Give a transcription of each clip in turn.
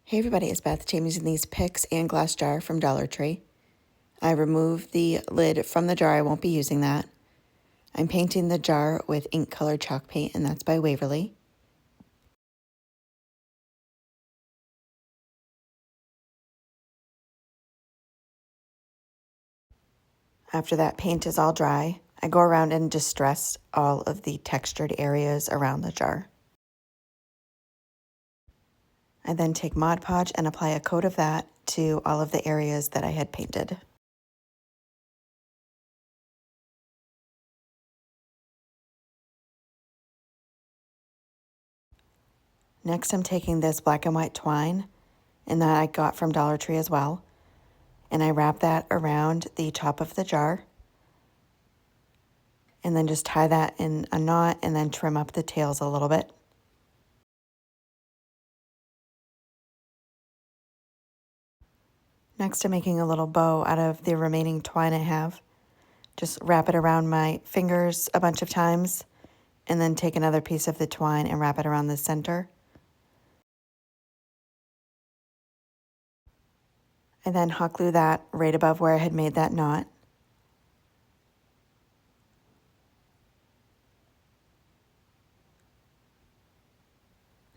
Hey everybody, it's Beth. I'm using these picks and glass jar from Dollar Tree. I removed the lid from the jar. I won't be using that. I'm painting the jar with ink colored chalk paint, and that's by Waverly. After that paint is all dry, I go around and distress all of the textured areas around the jar. I then take Mod Podge and apply a coat of that to all of the areas that I had painted. Next, I'm taking this black and white twine, and that I got from Dollar Tree as well, and I wrap that around the top of the jar, and then just tie that in a knot and then trim up the tails a little bit. Next, I'm making a little bow out of the remaining twine I have. Just wrap it around my fingers a bunch of times, and then take another piece of the twine and wrap it around the center. I then hot glue that right above where I had made that knot.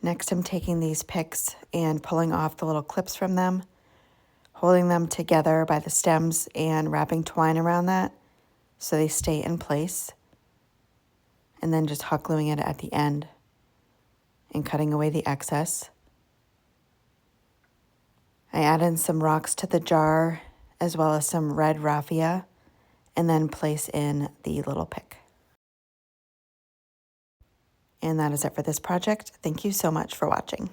Next, I'm taking these picks and pulling off the little clips from them, holding them together by the stems and wrapping twine around that so they stay in place, and then just hot gluing it at the end and cutting away the excess. I add in some rocks to the jar as well as some red raffia, and then place in the little pick. And that is it for this project. Thank you so much for watching.